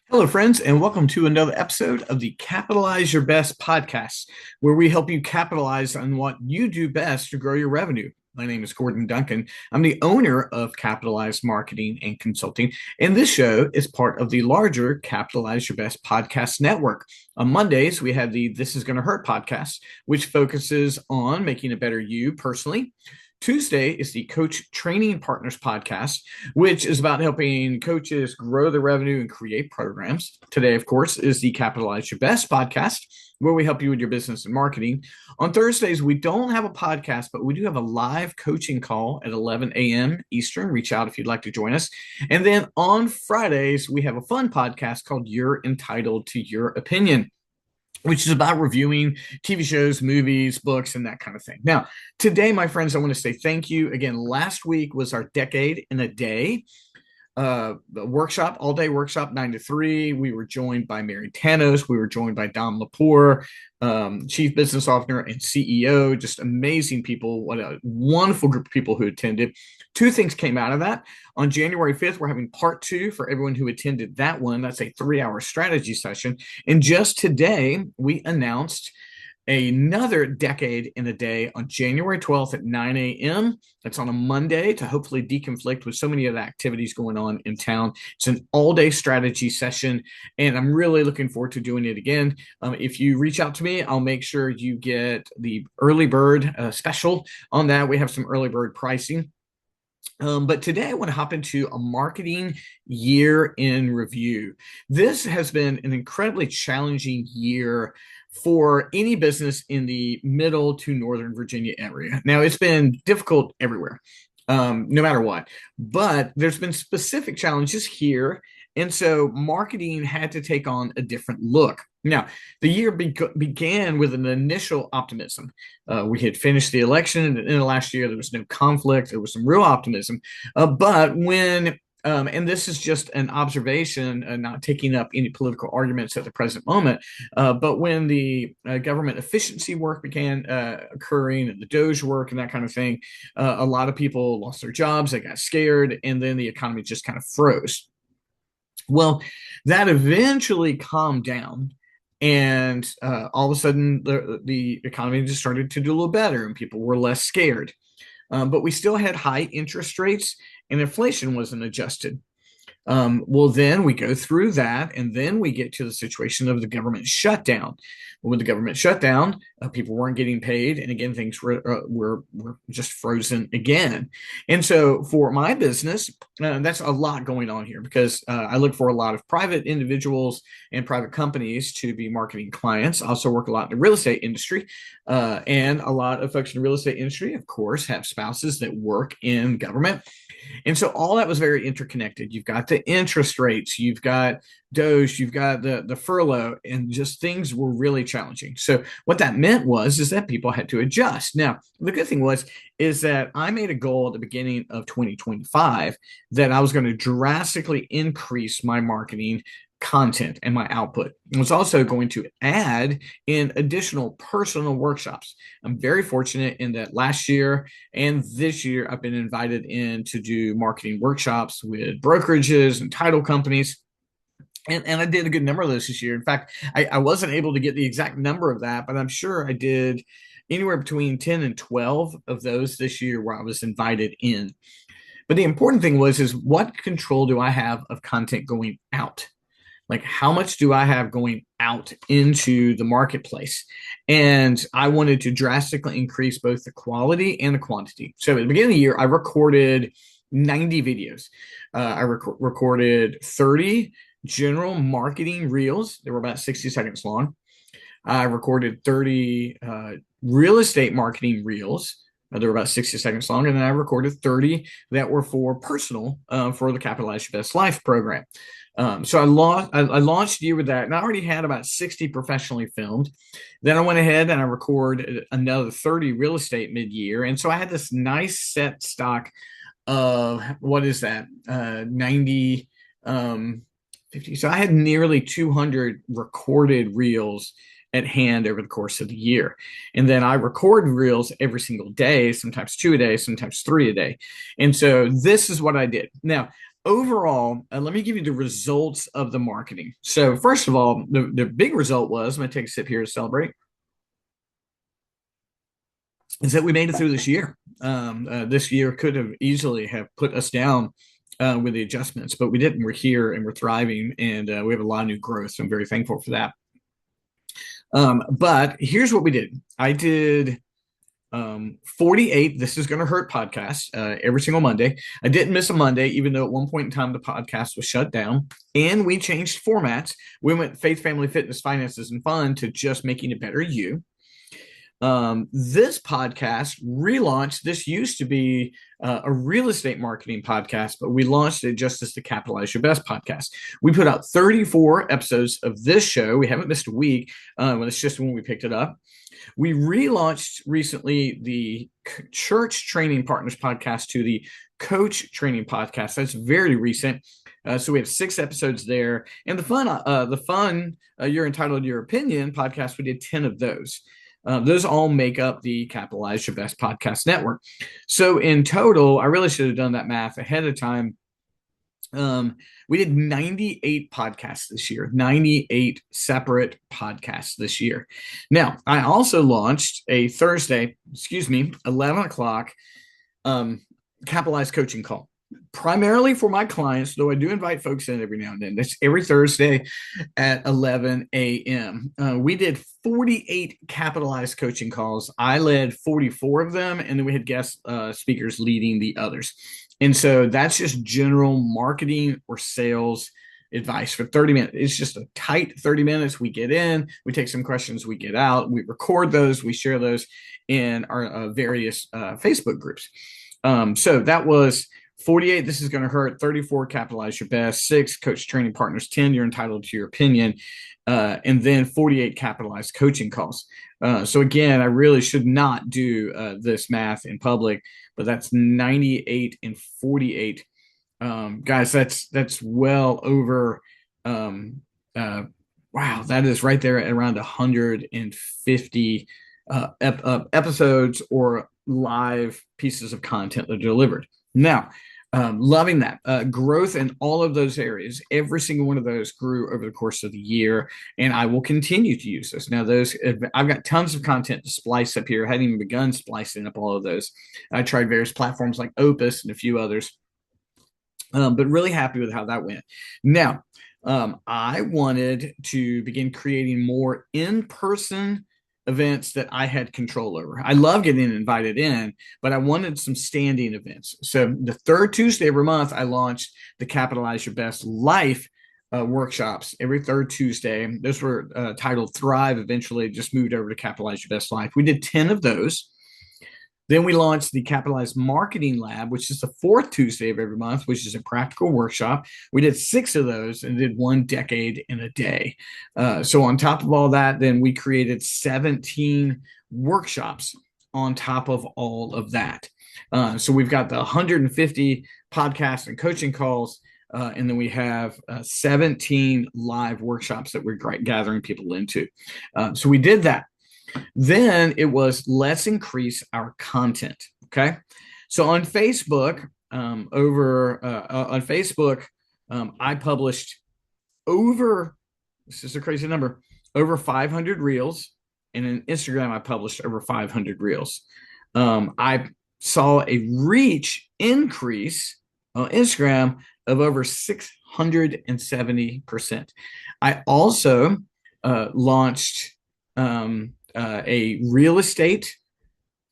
Hello, friends, and welcome to another episode of the Capitalize Your Best podcast, where we help you capitalize on what you do best to grow your revenue. My name is Gordon Duncan. I'm the owner of Capitalize Marketing and Consulting, and this show is part of the larger Capitalize Your Best podcast network. On Mondays, we have the This Is Gonna Hurt podcast, which focuses on making a better you personally. Tuesday is the Coach Training Partners podcast, which is about helping coaches grow their revenue and create programs. Today, of course, is the Capitalize Your Best podcast, where we help you with your business and marketing. On Thursdays, we don't have a podcast, but we do have a live coaching call at 11 a.m. Eastern. Reach out if you'd like to join us. And then on Fridays, we have a fun podcast called You're Entitled to Your Opinion, which is about reviewing TV shows, movies, books, and that kind of thing. Now, today, my friends, I want to say thank you. Again, last week was our Decade in a Day workshop, all-day workshop, 9 to 3. We were joined by Mary Tanos. We were joined by Dom Lepore, Chief Business Officer and CEO. Just amazing people. What a wonderful group of people who attended. Two things came out of that. On January 5th, we're having part two for everyone who attended that one. That's a 3-hour strategy session. And just today, we announced another Decade in a Day on January 12th at 9 a.m. It's on a Monday to hopefully deconflict with so many of the activities going on in town. It's an all-day strategy session, and I'm really looking forward to doing it again. If you reach out to me, I'll make sure you get the early bird special on that. We have some early bird pricing. But today I want to hop into a marketing year in review. This has been an incredibly challenging year for any business in the middle to Northern Virginia area. Now, it's been difficult everywhere, no matter what, but there's been specific challenges here. And so marketing had to take on a different look. Now, the year began with an initial optimism. We had finished the election, and in the last year, there was no conflict. There was some real optimism. But when and this is just an observation, not taking up any political arguments at the present moment. But when the government efficiency work began occurring and the Doge work and that kind of thing, a lot of people lost their jobs. They got scared, and then the economy just kind of froze. Well, that eventually calmed down. And all of a sudden, the economy just started to do a little better and people were less scared. But we still had high interest rates and inflation wasn't adjusted. Well, then we go through that, and then we get to the situation of the government shutdown. When the government shut down, people weren't getting paid, and again, things were just frozen again. And so, for my business, that's a lot going on here because I look for a lot of private individuals and private companies to be marketing clients. I also work a lot in the real estate industry, and a lot of folks in the real estate industry, of course, have spouses that work in government. And so all that was very interconnected. You've got the interest rates, you've got Doge, you've got the furlough, and just things were really challenging. So what that meant is that people had to adjust. Now, the good thing is that I made a goal at the beginning of 2025 that I was going to drastically increase my marketing content and my output. I was also going to add in additional personal workshops. I'm very fortunate in that last year and this year, I've been invited in to do marketing workshops with brokerages and title companies. And I did a good number of those this year. In fact, I wasn't able to get the exact number of that, but I'm sure I did anywhere between 10 and 12 of those this year where I was invited in. But the important thing is what control do I have of content going out? Like, how much do I have going out into the marketplace? And I wanted to drastically increase both the quality and the quantity. So at the beginning of the year, I recorded 90 videos. I recorded 30 general marketing reels. They were about 60 seconds long. I recorded 30 real estate marketing reels. They were about 60 seconds long. And then I recorded 30 that were for personal, for the Capitalize Your Best Life program. So I launched the year with that, and I already had about 60 professionally filmed. Then I went ahead and I recorded another 30 real estate mid-year. And so I had this nice set stock of, 90, 50. So I had nearly 200 recorded reels at hand over the course of the year. And then I record reels every single day, sometimes 2 a day, sometimes 3 a day. And so this is what I did. Now, overall, let me give you the results of the marketing. So first of all, the big result was, I'm going to take a sip here to celebrate, is that we made it through this year. This year could have easily have put us down with the adjustments, but we didn't. We're here and we're thriving, and we have a lot of new growth. So I'm very thankful for that. But here's what we did. I did 48 This Is Going to Hurt podcasts every single Monday. I didn't miss a Monday, even though at one point in time the podcast was shut down. And we changed formats. We went faith, family, fitness, finances, and fun to just making a better you. This podcast relaunched. This used to be a real estate marketing podcast, but we launched it just as the Capitalize Your Best podcast. We put out 34 episodes of this show. We haven't missed a week. It's just when we picked it up. We relaunched recently the Church Training Partners podcast to the Coach Training podcast. That's very recent. So we have 6 episodes there. And the fun, You're Entitled to Your Opinion podcast, we did 10 of those. Those all make up the Capitalize Your Best podcast network. So in total, I really should have done that math ahead of time. We did 98 podcasts this year, 98 separate podcasts this year. Now, I also launched a Thursday, 11 o'clock Capitalize coaching call, primarily for my clients, though I do invite folks in every now and then. That's every Thursday at 11 a.m. We did 48 Capitalized coaching calls. I led 44 of them, and then we had guest speakers leading the others. And so that's just general marketing or sales advice for 30 minutes. It's just a tight 30 minutes. We get in, we take some questions, we get out, we record those, we share those in our various Facebook groups. So that was 48 This Is Going to Hurt, 34 Capitalize Your Best, 6 Coach Training Partners, 10 You're Entitled to Your Opinion, and then 48 Capitalized coaching calls. So again, I really should not do this math in public, but that's 98 and 48. Guys, that's well over, wow, that is right there at around 150 episodes or live pieces of content that are delivered. Now, loving that growth in all of those areas. Every single one of those grew over the course of the year, and I will continue to use this. Now, I've got tons of content to splice up here. I hadn't even begun splicing up all of those. I tried various platforms like Opus and a few others, but really happy with how that went. Now, I wanted to begin creating more in-person events that I had control over. I love getting invited in, but I wanted some standing events. So the third Tuesday every month, I launched the Capitalize Your Best Life workshops every third Tuesday. Those were titled Thrive. Eventually just moved over to Capitalize Your Best Life. We did 10 of those. Then we launched the Capitalize Marketing Lab, which is the fourth Tuesday of every month, which is a practical workshop. We did 6 of those and did 1 decade in a day. So on top of all that, then we created 17 workshops on top of all of that. So we've got the 150 podcasts and coaching calls, and then we have 17 live workshops that we're gathering people into. So we did that. Then it was, let's increase our content. Okay. So on Facebook, I published this is a crazy number, over 500 reels. And on Instagram, I published over 500 reels. I saw a reach increase on Instagram of over 670%. I also launched a real estate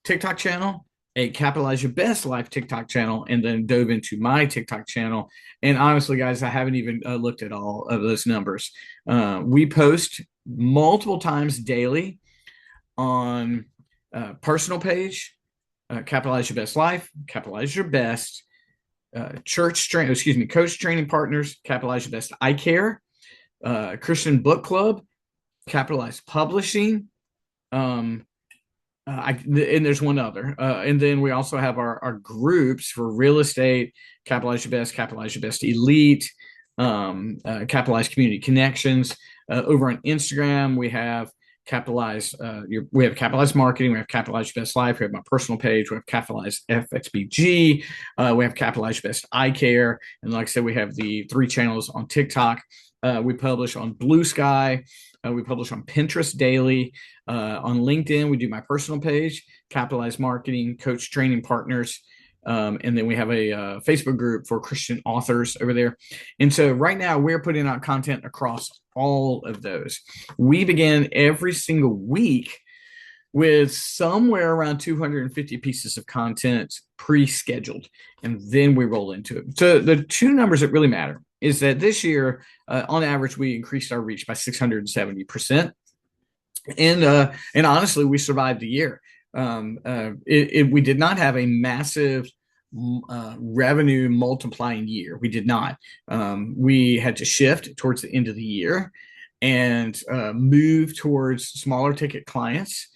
TikTok channel, a Capitalize Your Best Life TikTok channel, and then dove into my TikTok channel. And honestly, guys, I haven't even looked at all of those numbers. We post multiple times daily on personal page, Capitalize Your Best Life, Capitalize Your Best, Coach Training Partners, Capitalize Your Best I Care, Christian Book Club, Capitalize Publishing, and there's one other. And then we also have our groups for real estate, Capitalize Your Best Elite, Capitalize Community Connections. Over on Instagram, we have we have capitalized marketing, we have capitalized your best life, we have my personal page, we have capitalized FXBG, we have capitalized your best eye care, and like I said, we have the 3 channels on TikTok. We publish on Blue Sky. We publish on Pinterest daily. On LinkedIn, we do my personal page, Capitalized Marketing, Coach Training Partners. And then we have a Facebook group for Christian authors over there. And so right now we're putting out content across all of those. We begin every single week with somewhere around 250 pieces of content pre-scheduled, and then we roll into it. So the 2 numbers that really matter is that this year, on average, we increased our reach by 670%. And honestly, we survived the year. We did not have a massive revenue multiplying year. We did not. We had to shift towards the end of the year and move towards smaller ticket clients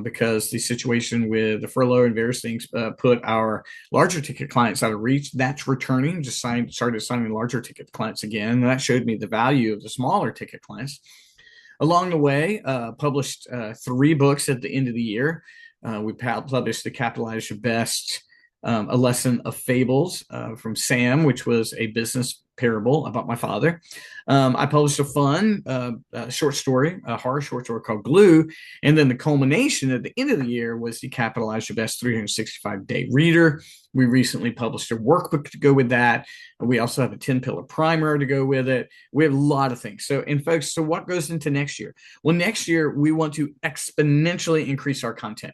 because the situation with the furlough and various things put our larger ticket clients out of reach. That's returning. Started signing larger ticket clients again. And that showed me the value of the smaller ticket clients. Along the way, published 3 books at the end of the year. We published the Capitalize Your Best, A Lesson of Fables from Sam, which was a business parable about my father. I published a fun short story, a horror short story called Glue. And then the culmination at the end of the year was the Capitalize Your Best 365-Day Reader. We recently published a workbook to go with that. We also have a 10-pillar primer to go with it. We have a lot of things. And folks, so what goes into next year? Well, next year, we want to exponentially increase our content.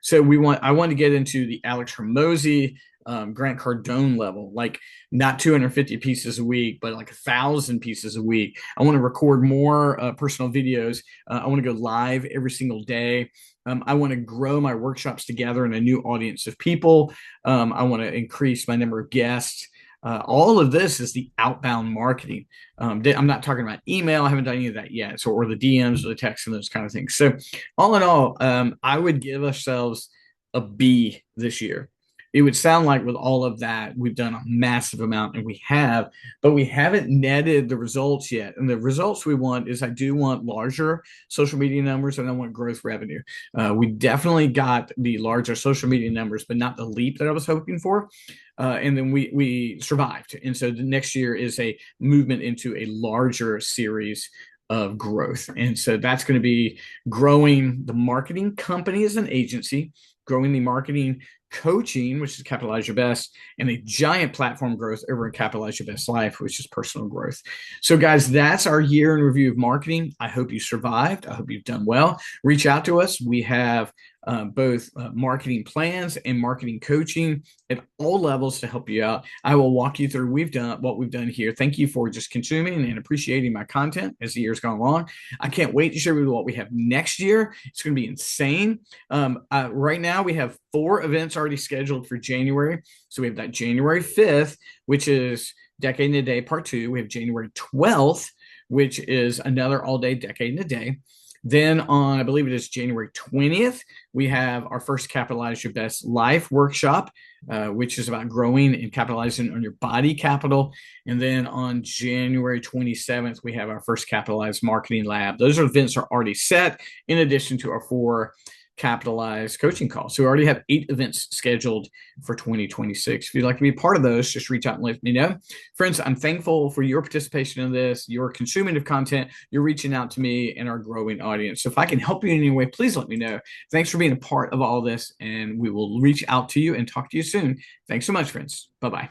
So I want to get into the Alex Hormozi, Grant Cardone level, like not 250 pieces a week, but like 1,000 pieces a week. I want to record more personal videos. I want to go live every single day. I want to grow my workshops together in a new audience of people. I want to increase my number of guests. All of this is the outbound marketing. I'm not talking about email. I haven't done any of that yet. Or the DMs or the texts and those kind of things. So all in all, I would give ourselves a B this year. It would sound like with all of that, we've done a massive amount, and we have, but we haven't netted the results yet. And the results we want is I do want larger social media numbers, and I want growth revenue. We definitely got the larger social media numbers, but not the leap that I was hoping for. And then we survived. And so the next year is a movement into a larger series of growth. And so that's going to be growing the marketing company as an agency, growing the marketing coaching, which is Capitalize Your Best, and a giant platform growth over in Capitalize Your Best Life, which is personal growth. So guys, that's our year in review of marketing. I hope you survived. I hope you've done well. Reach out to us. We have both marketing plans and marketing coaching at all levels to help you out. I will walk you through what we've done here. Thank you for just consuming and appreciating my content as the year's gone along. I can't wait to share with you what we have next year. It's going to be insane. Right now, we have 4 events already scheduled for January. So we have that January 5th, which is Decade in a Day Part 2. We have January 12th, which is another all-day Decade in a Day. Then on, I believe it is January 20th, we have our first Capitalize Your Best Life workshop, which is about growing and capitalizing on your body capital. And then on January 27th, we have our first Capitalized Marketing Lab. Those events are already set in addition to our 4 Capitalized coaching calls. So we already have 8 events scheduled for 2026. If you'd like to be a part of those, just reach out and let me know. Friends, I'm thankful for your participation in this, your consuming of content, you're reaching out to me and our growing audience. So if I can help you in any way, please let me know. Thanks for being a part of all this, and we will reach out to you and talk to you soon. Thanks so much, friends. Bye-bye.